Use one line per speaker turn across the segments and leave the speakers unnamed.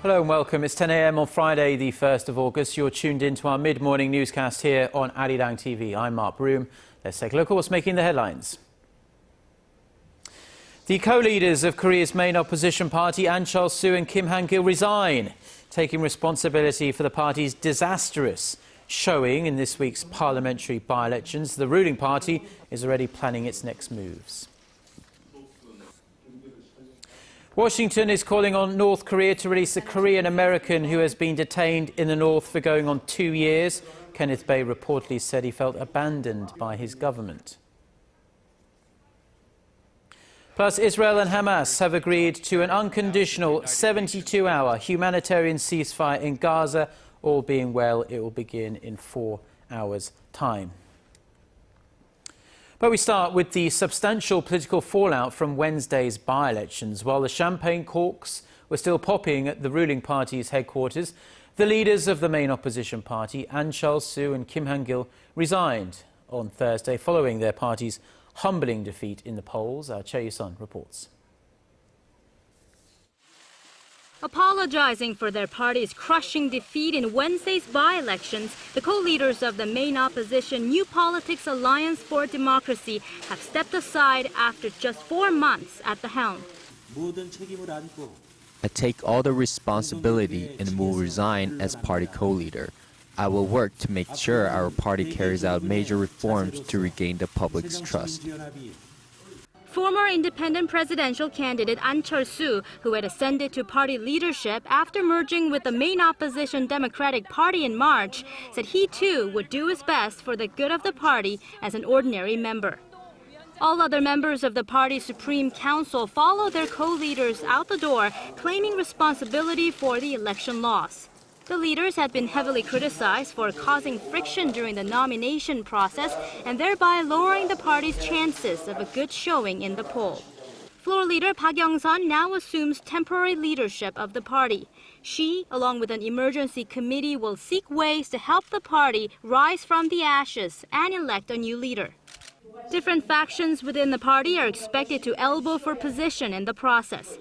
Hello and welcome. It's 10 a.m. on Friday, the 1st of August. You're tuned in to our mid-morning newscast here on Arirang TV. I'm Mark Broom. Let's take a look at what's making the headlines. The co-leaders of Korea's main opposition party, Ahn Cheol-soo and Kim Han-gil, resign, taking responsibility for the party's disastrous showing in this week's parliamentary by-elections. The ruling party is already planning its next moves. Washington is calling on North Korea to release a Korean American who has been detained in the north for going on 2 years. Kenneth Baes reportedly said he felt abandoned by his government. Plus, Israel and Hamas have agreed to an unconditional 72-hour humanitarian ceasefire in Gaza. All being well, it will begin in 4 hours' time. But we start with the substantial political fallout from Wednesday's by-elections. While the champagne corks were still popping at the ruling party's headquarters, the leaders of the main opposition party, Ahn Cheol-soo and Kim Han-gil, resigned on Thursday following their party's humbling defeat in the polls. Our Cho Yangho reports.
Apologizing for their party's crushing defeat in Wednesday's by-elections, the co-leaders of the main opposition New Politics Alliance for Democracy have stepped aside after just 4 months at the helm.
I take all the responsibility and will resign as party co-leader. I will work to make sure our party carries out major reforms to regain the public's trust.
Former independent presidential candidate Ahn Cheol-soo, who had ascended to party leadership after merging with the main opposition Democratic Party in March, said he too would do his best for the good of the party as an ordinary member. All other members of the party's Supreme Council followed their co-leaders out the door, claiming responsibility for the election loss. The leaders had been heavily criticized for causing friction during the nomination process and thereby lowering the party's chances of a good showing in the poll. Floor leader Park Geun-hye now assumes temporary leadership of the party. She, along with an emergency committee, will seek ways to help the party rise from the ashes and elect a new leader. Different factions within the party are expected to elbow for position in the process.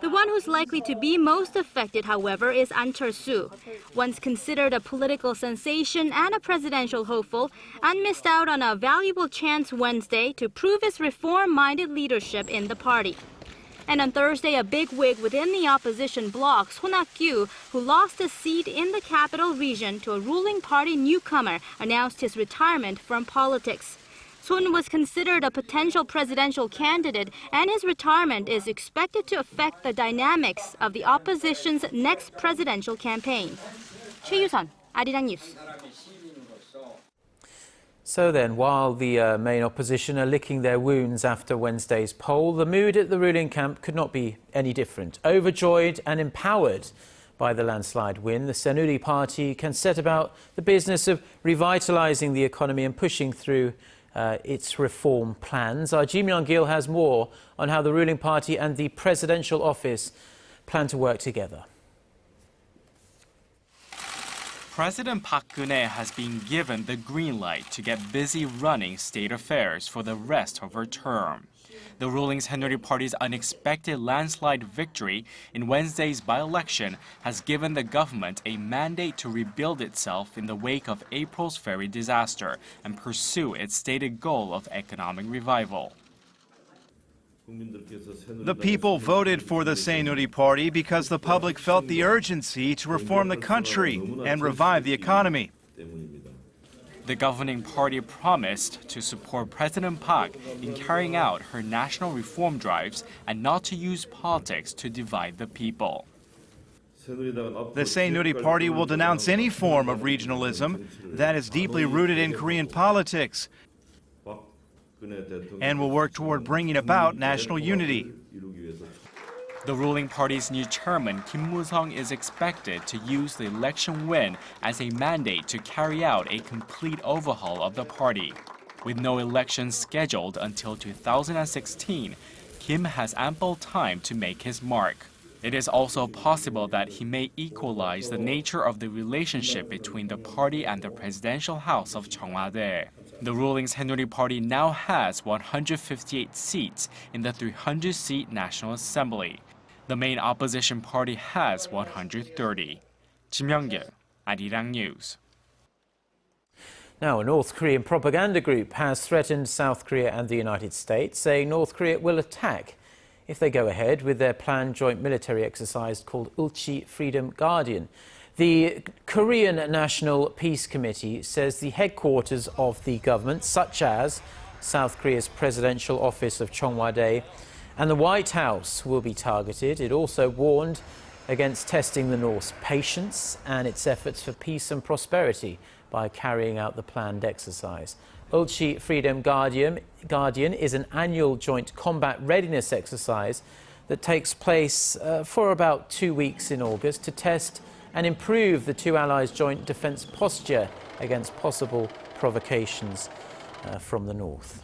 The one who's likely to be most affected, however, is Ahn Cheol-soo. Once considered a political sensation and a presidential hopeful, Ahn missed out on a valuable chance Wednesday to prove his reform-minded leadership in the party. And on Thursday, a bigwig within the opposition bloc, Cho Yangho, who lost a seat in the capital region to a ruling party newcomer, announced his retirement from politics. Son was considered a potential presidential candidate, and his retirement is expected to affect the dynamics of the opposition's next presidential campaign. Cho Yangho, Arirang News.
So then, while the main opposition are licking their wounds after Wednesday's poll, the mood at the ruling camp could not be any different. Overjoyed and empowered by the landslide win, the Saenuri Party can set about the business of revitalizing the economy and pushing through its reform plans. Our Myung-kil has more on how the ruling party and the presidential office plan to work together.
President Park Geun-hye has been given the green light to get busy running state affairs for the rest of her term. The ruling Saenuri Party's unexpected landslide victory in Wednesday's by-election has given the government a mandate to rebuild itself in the wake of April's ferry disaster and pursue its stated goal of economic revival.
The people voted for the Saenuri Party because the public felt the urgency to reform the country and revive the economy.
The governing party promised to support President Park in carrying out her national reform drives and not to use politics to divide the people.
The Saenuri Party will denounce any form of regionalism that is deeply rooted in Korean politics and will work toward bringing about national unity.
The ruling party's new chairman, Kim Moo-sung, is expected to use the election win as a mandate to carry out a complete overhaul of the party. With no elections scheduled until 2016, Kim has ample time to make his mark. It is also possible that he may equalize the nature of the relationship between the party and the presidential house of Cheongwade. The ruling Saenuri Party now has 158 seats in the 300-seat National Assembly. The main opposition party has 130. Myung-kil, Arirang News.
Now, a North Korean propaganda group has threatened South Korea and the United States, saying North Korea will attack if they go ahead with their planned joint military exercise called Ulchi Freedom Guardian. The Korean National Peace Committee says the headquarters of the government, such as South Korea's presidential office of Cheongwadae and the White House, will be targeted. It also warned against testing the North's patience and its efforts for peace and prosperity by carrying out the planned exercise. Ulchi Freedom Guardian is an annual joint combat readiness exercise that takes place for about 2 weeks in August to test and improve the two allies' joint defence posture against possible provocations from the North.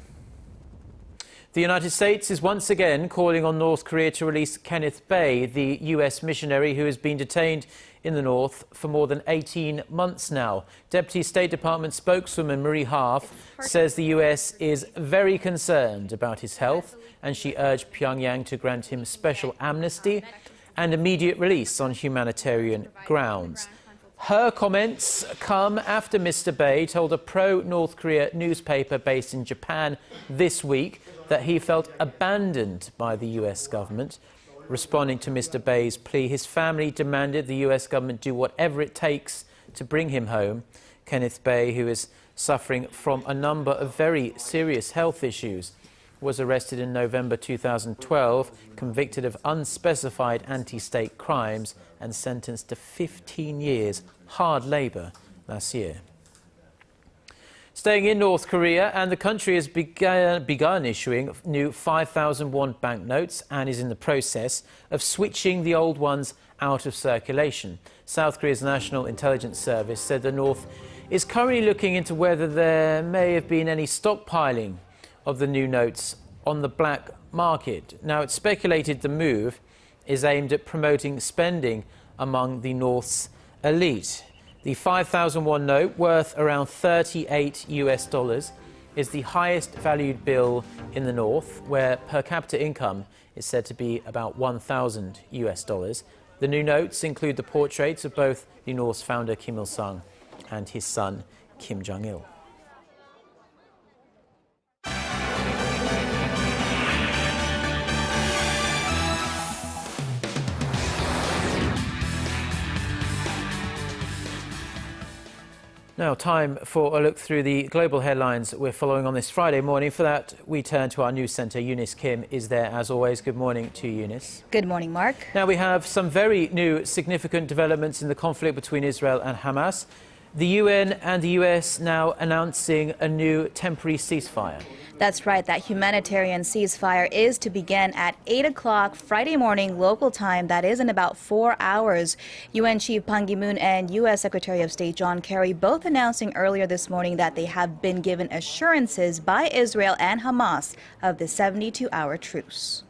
The United States is once again calling on North Korea to release Kenneth Baes, the US missionary who has been detained in the North for more than 18 months now. Deputy State Department spokeswoman Marie Harf says the US is very concerned about his health, and she urged Pyongyang to grant him special amnesty and immediate release on humanitarian grounds. Her comments come after Mr. Baes told a pro-North Korea newspaper based in Japan this week that he felt abandoned by the US government. Responding to Mr. Baes' plea, his family demanded the US government do whatever it takes to bring him home. Kenneth Baes, who is suffering from a number of very serious health issues, was arrested in November 2012, convicted of unspecified anti-state crimes and sentenced to 15 years hard labour last year. Staying in North Korea, and the country has begun issuing new 5,000 won banknotes and is in the process of switching the old ones out of circulation. South Korea's National Intelligence Service said the North is currently looking into whether there may have been any stockpiling of the new notes on the black market. Now, it's speculated the move is aimed at promoting spending among the North's elite. The 5,000 won note, worth around $38 US, is the highest valued bill in the North, where per capita income is said to be about $1,000 US. The new notes include the portraits of both the North's founder Kim Il-sung and his son Kim Jong-il. Now, time for a look through the global headlines we're following on this Friday morning. For that, we turn to our news centre. Eunice Kim is there as always. Good morning to you, Eunice.
Good morning, Mark.
Now, we have some very new significant developments in the conflict between Israel and Hamas. The UN and the US now announcing a new temporary ceasefire.
That's right. That humanitarian ceasefire is to begin at 8 o'clock Friday morning local time. That is in about 4 hours. UN Chief Ban Ki-moon and U.S. Secretary of State John Kerry both announcing earlier this morning that they have been given assurances by Israel and Hamas of the 72-hour truce.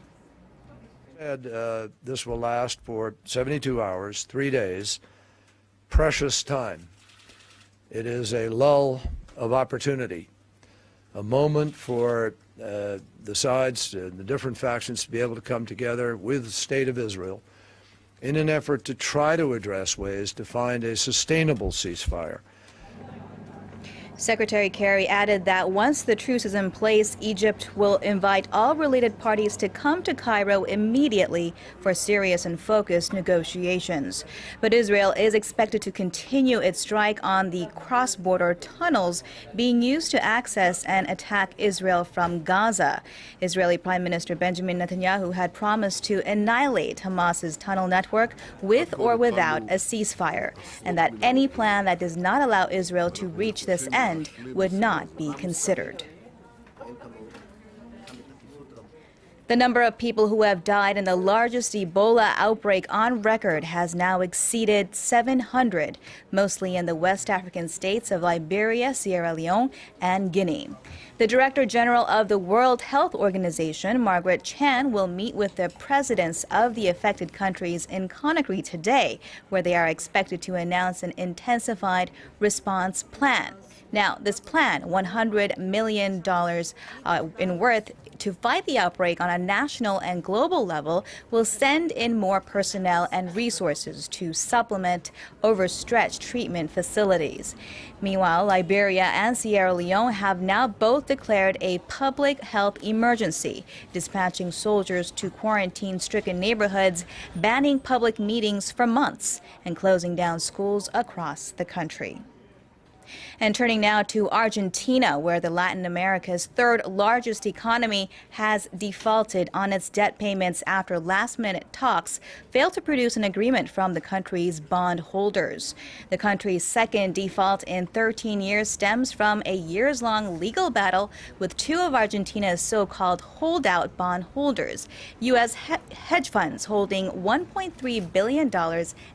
This will last for 72 hours, 3 days. Precious time. It is a lull of opportunity. A moment for the sides, the different factions to be able to come together with the State of Israel in an effort to try to address ways to find a sustainable ceasefire.
Secretary Kerry added that once the truce is in place, Egypt will invite all related parties to come to Cairo immediately for serious and focused negotiations. But Israel is expected to continue its strike on the cross-border tunnels being used to access and attack Israel from Gaza. Israeli Prime Minister Benjamin Netanyahu had promised to annihilate Hamas's tunnel network with or without a ceasefire, and that any plan that does not allow Israel to reach this end would not be considered. The number of people who have died in the largest Ebola outbreak on record has now exceeded 700, mostly in the West African states of Liberia, Sierra Leone, and Guinea. The Director General of the World Health Organization, Margaret Chan, will meet with the presidents of the affected countries in Conakry today, where they are expected to announce an intensified response plan. Now, this plan, $100 million in worth to fight the outbreak on a national and global level will send in more personnel and resources to supplement overstretched treatment facilities. Meanwhile, Liberia and Sierra Leone have now both declared a public health emergency, dispatching soldiers to quarantine-stricken neighborhoods, banning public meetings for months, and closing down schools across the country. And turning now to Argentina, where the Latin America's third largest economy has defaulted on its debt payments after last-minute talks failed to produce an agreement from the country's bond holders. The country's second default in 13 years stems from a years-long legal battle with two of Argentina's so-called holdout bond holders, U.S. hedge funds holding $1.3 billion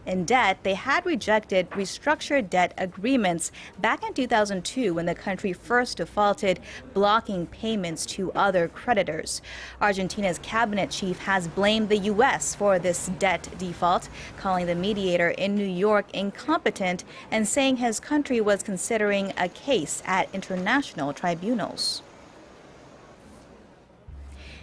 in debt. They had rejected restructured debt agreements back in 2002 when the country first defaulted, blocking payments to other creditors. Argentina's cabinet chief has blamed the U.S. for this debt default, calling the mediator in New York incompetent and saying his country was considering a case at international tribunals.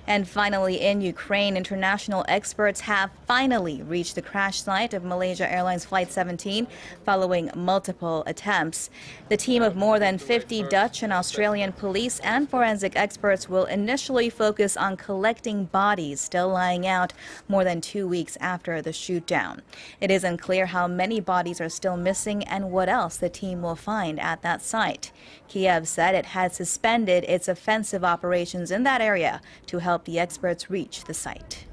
And finally, in Ukraine, international experts have finally reached the crash site of Malaysia Airlines Flight 17 following multiple attempts. The team of more than 50 Dutch and Australian police and forensic experts will initially focus on collecting bodies still lying out more than 2 weeks after the shoot-down. It is unclear how many bodies are still missing and what else the team will find at that site. Kiev said it had suspended its offensive operations in that area to help the experts reach the site.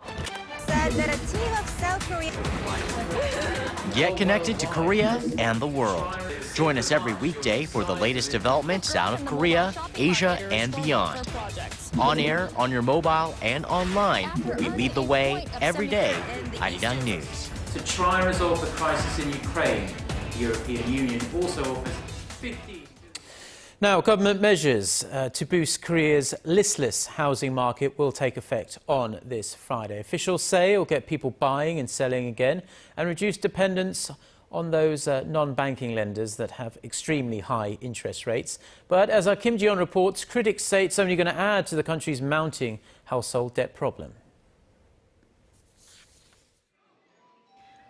Said that a team of South Korea.
Get connected to Korea and the world. Join us every weekday for the latest developments out of Korea, Asia, and beyond. On air, on your mobile, and online, we lead the way every day. Arirang News.
To try and resolve the crisis in Ukraine, the European Union also offers 50... Now, government measures to boost Korea's listless housing market will take effect on this Friday. Officials say it will get people buying and selling again and reduce dependence on those non-banking lenders that have extremely high interest rates. But as our Kim Ji-yeon reports, critics say it's only going to add to the country's mounting household debt problem.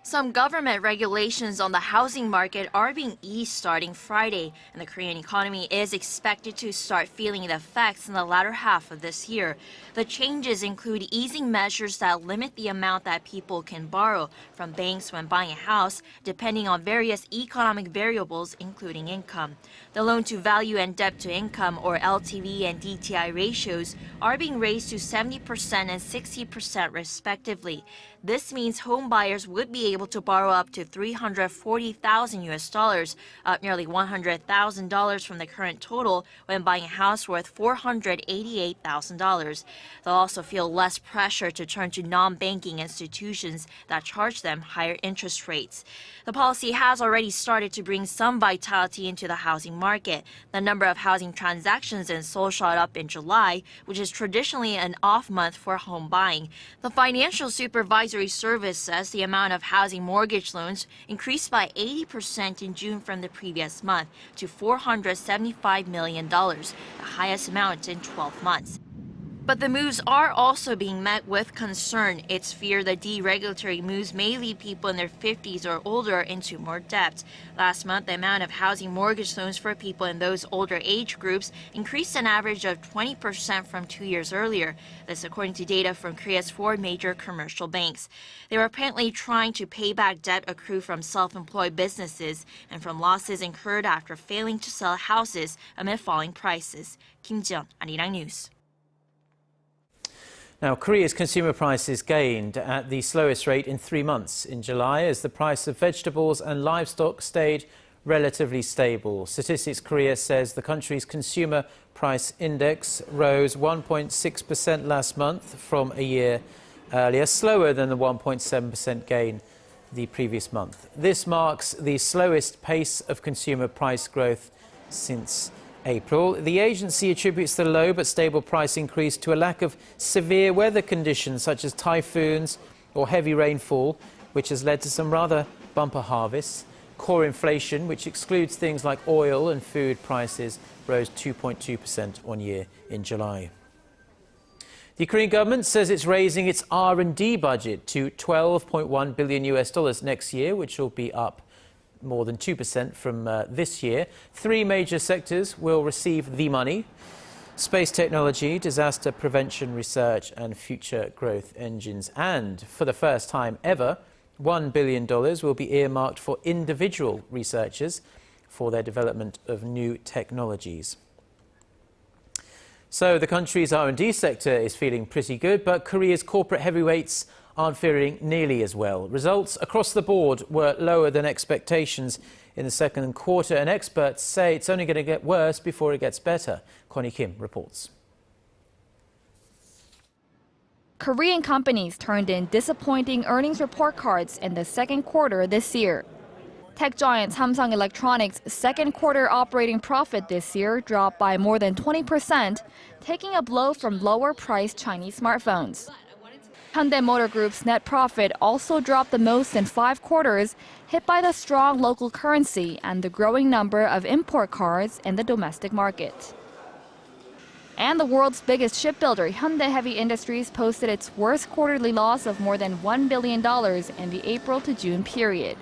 Some government regulations on the housing market are being eased starting Friday, and the Korean economy is expected to start feeling the effects in the latter half of this year. The changes include easing measures that limit the amount that people can borrow from banks when buying a house, depending on various economic variables, including income. The loan-to-value and debt-to-income, or LTV and DTI ratios, are being raised to 70% and 60% respectively. This means home buyers would be able to borrow up to $340,000, up nearly $100,000 from the current total when buying a house worth $488,000. They'll also feel less pressure to turn to non-banking institutions that charge them higher interest rates. The policy has already started to bring some vitality into the housing market. The number of housing transactions in Seoul shot up in July, which is traditionally an off month for home buying. The Financial Supervisory Service says the amount of housing mortgage loans increased by 80% in June from the previous month to $475 million, the highest amount in 12 months. But the moves are also being met with concern. It's feared the deregulatory moves may lead people in their 50s or older into more debt. Last month, the amount of housing mortgage loans for people in those older age groups increased an average of 20% from 2 years earlier. This according to data from Korea's 4 major commercial banks. They were apparently trying to pay back debt accrued from self-employed businesses and from losses incurred after failing to sell houses amid falling prices. Kim Ji-yeon, Arirang News.
Now, Korea's consumer prices gained at the slowest rate in 3 months in July as the price of vegetables and livestock stayed relatively stable. Statistics Korea says the country's consumer price index rose 1.6% last month from a year earlier, slower than the 1.7% gain the previous month. This marks the slowest pace of consumer price growth since April. The agency attributes the low but stable price increase to a lack of severe weather conditions such as typhoons or heavy rainfall, which has led to some rather bumper harvests. Core inflation, which excludes things like oil and food prices, rose 2.2% on year in July. The Korean government says it's raising its R&D budget to $12.1 billion next year, which will be up more than 2% from this year. Three major sectors will receive the money: space technology, disaster prevention research and future growth engines. And for the first time ever, $1 billion will be earmarked for individual researchers for their development of new technologies. So the country's R&D sector is feeling pretty good, but Korea's corporate heavyweights aren't faring nearly as well. Results across the board were lower than expectations in the second quarter, and experts say it's only going to get worse before it gets better. Connie Kim reports.
Korean companies turned in disappointing earnings report cards in the second quarter this year. Tech giant Samsung Electronics' second quarter operating profit this year dropped by more than 20%, taking a blow from lower-priced Chinese smartphones. Hyundai Motor Group's net profit also dropped the most in 5 quarters, hit by the strong local currency and the growing number of import cars in the domestic market. And the world's biggest shipbuilder, Hyundai Heavy Industries, posted its worst quarterly loss of more than $1 billion in the April to June period.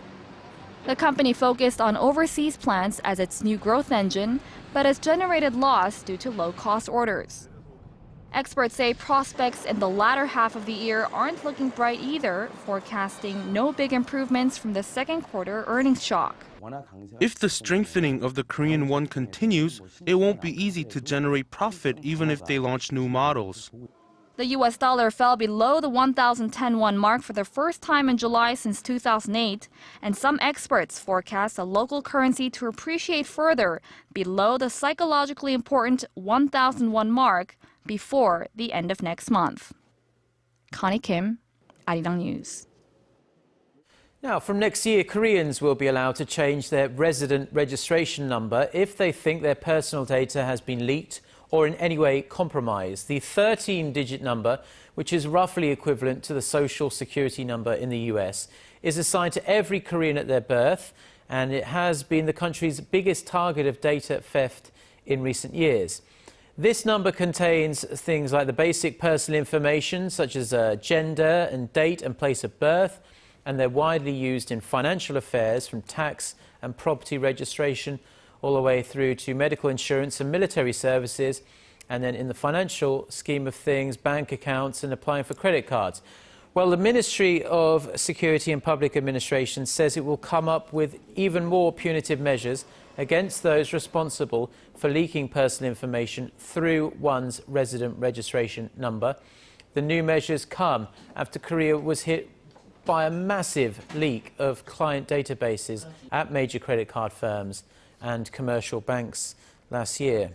The company focused on overseas plants as its new growth engine, but has generated loss due to low-cost orders. Experts say prospects in the latter half of the year aren't looking bright either, forecasting no big improvements from the second quarter earnings shock.
If the strengthening of the Korean won continues, it won't be easy to generate profit even if they launch new models.
The US dollar fell below the 1,010 won mark for the first time in July since 2008, and some experts forecast the local currency to appreciate further below the psychologically important 1,000 won mark before the end of next month. Connie Kim, Arirang News.
Now, from next year, Koreans will be allowed to change their resident registration number if they think their personal data has been leaked or in any way compromised. The 13-digit number, which is roughly equivalent to the Social Security number in the US, is assigned to every Korean at their birth, and it has been the country's biggest target of data theft in recent years. This number contains things like the basic personal information, such as gender and date and place of birth, and they're widely used in financial affairs, from tax and property registration all the way through to medical insurance and military services, and then in the financial scheme of things, bank accounts and applying for credit cards. Well, the Ministry of Security and Public Administration says it will come up with even more punitive measures against those responsible for leaking personal information through one's resident registration number. The new measures come after Korea was hit by a massive leak of client databases at major credit card firms and commercial banks last year.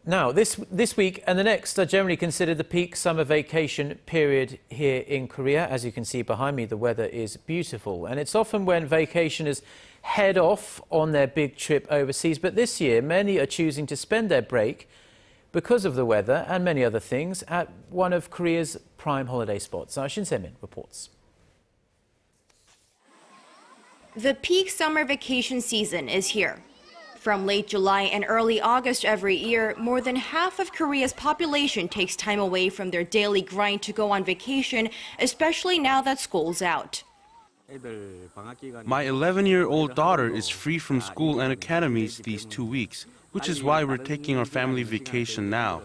Now, this week and the next are generally considered the peak summer vacation period here in Korea. As you can see behind me, the weather is beautiful, and it's often when vacationers head off on their big trip overseas. But this year, many are choosing to spend their break because of the weather and many other things at one of Korea's prime holiday spots. Shin Se-min reports.
The peak summer vacation season is here. From late July and early August every year, more than half of Korea's population takes time away from their daily grind to go on vacation, especially now that school's out.
My 11-year-old daughter is free from school and academies these 2 weeks, which is why we're taking our family vacation now.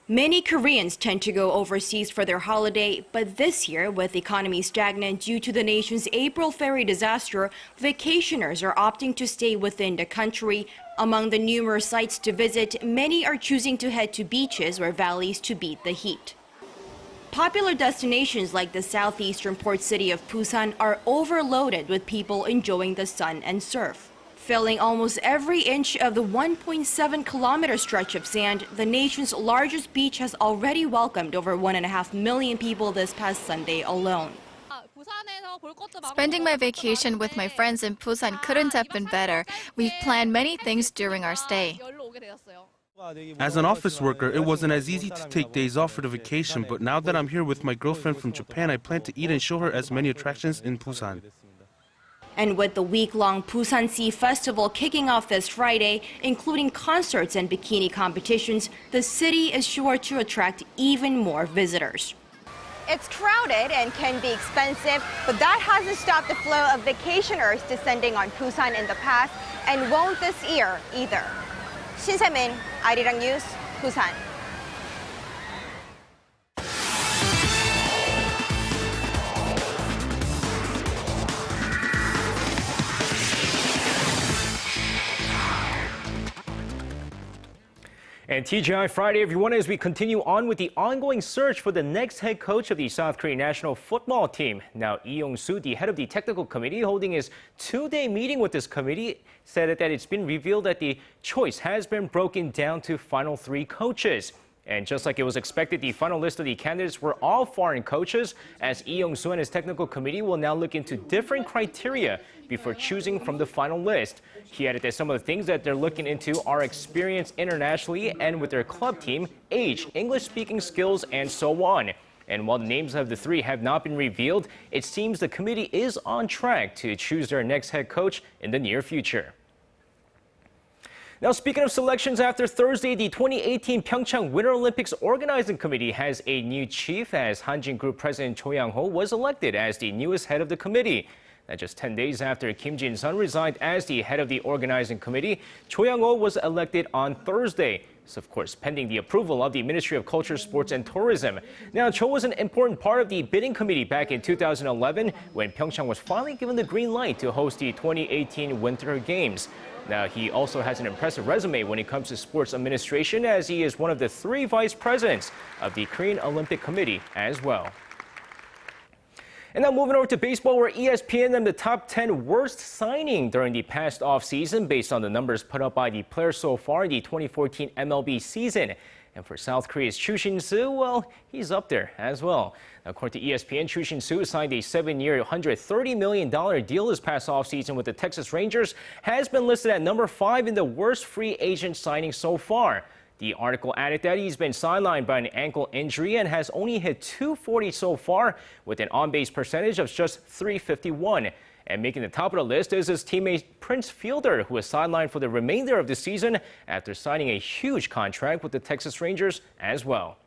Many Koreans tend to go overseas for their holiday, but this year, with the economy stagnant due to the nation's April ferry disaster, vacationers are opting to stay within the country. Among the numerous sites to visit, many are choosing to head to beaches or valleys to beat the heat. Popular destinations like the southeastern port city of Busan are overloaded with people enjoying the sun and surf. Filling almost every inch of the 1.7-kilometer stretch of sand, the nation's largest beach has already welcomed over 1.5 million people this past Sunday alone.
Spending my vacation with my friends in Busan couldn't have been better. We've planned many things during our stay.
As an office worker, it wasn't as easy to take days off for the vacation, but now that I'm here with my girlfriend from Japan, I plan to eat and show her as many attractions in Busan.
And with the week-long Busan Sea Festival kicking off this Friday, including concerts and bikini competitions, the city is sure to attract even more visitors.
It's crowded and can be expensive, but that hasn't stopped the flow of vacationers descending on Busan in the past and won't this year either. Shin Se-min, Arirang News, Busan.
And TGI Friday, everyone, as we continue on with the ongoing search for the next head coach of the South Korean national football team. Now, Lee Yong-soo, the head of the technical committee, holding his two-day meeting with this committee, said that it's been revealed that the choice has been broken down to final 3 coaches. And just like it was expected, the final list of the candidates were all foreign coaches, as Lee Yong-soo and his technical committee will now look into different criteria before choosing from the final list. He added that some of the things that they're looking into are experience internationally and with their club team, age, English-speaking skills, and so on. And while the names of the 3 have not been revealed, it seems the committee is on track to choose their next head coach in the near future. Now, speaking of selections, after Thursday, the 2018 Pyeongchang Winter Olympics Organizing Committee has a new chief, as Hanjin Group President Cho Yangho was elected as the newest head of the committee. Now, just 10 days after Kim Jin-sun resigned as the head of the organizing committee, Cho Yangho was elected on Thursday. This, of course, pending the approval of the Ministry of Culture, Sports and Tourism. Now, Cho was an important part of the bidding committee back in 2011 when Pyeongchang was finally given the green light to host the 2018 Winter Games. Now, he also has an impressive resume when it comes to sports administration, as he is one of the 3 vice presidents of the Korean Olympic Committee as well. And now moving over to baseball, where ESPN named the top 10 worst signing during the past offseason based on the numbers put up by the players so far in the 2014 MLB season. And for South Korea's Chu Shin-soo, well, he's up there as well. Now, according to ESPN, Chu Shin-soo signed a 7-year, $130 million deal this past offseason with the Texas Rangers, has been listed at number 5 in the worst free agent signing so far. The article added that he's been sidelined by an ankle injury and has only hit .240 so far, with an on-base percentage of just .351. And making the top of the list is his teammate Prince Fielder, who was sidelined for the remainder of the season after signing a huge contract with the Texas Rangers as well.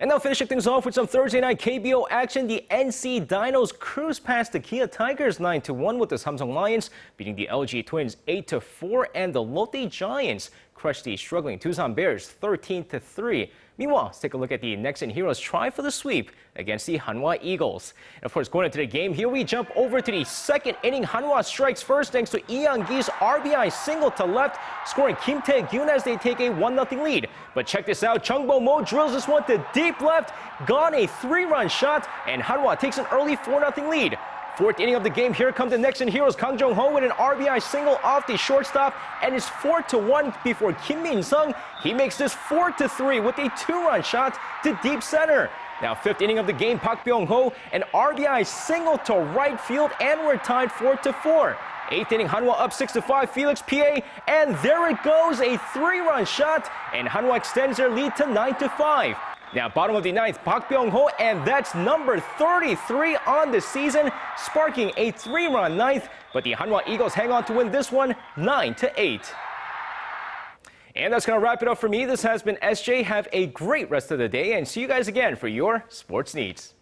And now finishing things off with some Thursday night KBO action, the NC Dinos cruised past the Kia Tigers 9-1 with the Samsung Lions, beating the LG Twins 8-4, and the Lotte Giants crushed the struggling Tucson Bears 13-3. Meanwhile, let's take a look at the Nexen Heroes try for the sweep against the Hanwha Eagles. And of course, going into the game, here we jump over to the second inning. Hanwha strikes first thanks to Lee Young-gi's RBI single to left, scoring Kim Tae-gyun as they take a 1-0 lead. But check this out, Chung Bo-mo drills this one to deep left, gone a 3-run shot, and Hanwha takes an early 4-0 lead. Fourth inning of the game, here come the Nexen Heroes. Kang Jong-ho with an RBI single off the shortstop, and it's 4-1 before Kim Min-sung. He makes this 4-3 with a 2-run shot to deep center. Now, fifth inning of the game, Park Geun-hye, an RBI single to right field, and we're tied 4-4. Eighth inning, Hanwha up 6-5, Felix PA, and there it goes, a 3-run shot, and Hanwha extends their lead to 9-5. Now, bottom of the ninth, Park Geun-hye, and that's number 33 on the season, sparking a 3-run ninth. But the Hanwha Eagles hang on to win this one 9-8. And that's going to wrap it up for me. This has been SJ. Have a great rest of the day, and see you guys again for your sports needs.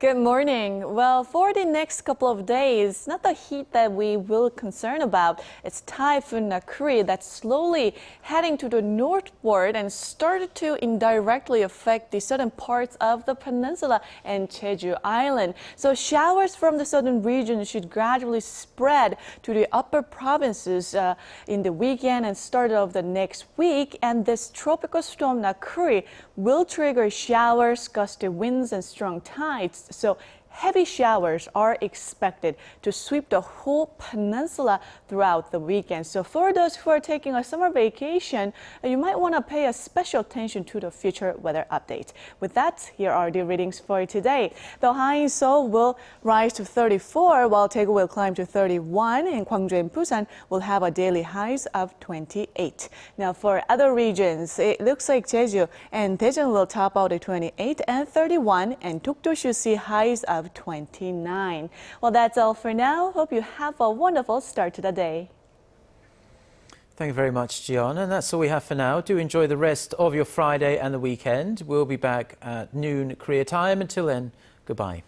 Good morning. Well, for the next couple of days, not the heat that we will concern about. It's Typhoon Nakuri that's slowly heading to the northward and started to indirectly affect the southern parts of the peninsula and Jeju Island. So showers from the southern region should gradually spread to the upper provinces in the weekend and start of the next week. And this tropical storm Nakuri will trigger showers, gusty winds, and strong tides. So heavy showers are expected to sweep the whole peninsula throughout the weekend. So for those who are taking a summer vacation, you might want to pay a special attention to the future weather update. With that, here are the readings for today. The high in Seoul will rise to 34, while Daegu will climb to 31, and Gwangju and Busan will have a daily highs of 28. Now for other regions, it looks like Jeju and Daejeon will top out at 28 and 31, and Dokdo should see highs of 29. Well, that's all for now. Hope you have a wonderful start to the day.
Thank you very much, Jion. And that's all we have for now. Do enjoy the rest of your Friday and the weekend. We'll be back at noon Korea time. Until then, goodbye.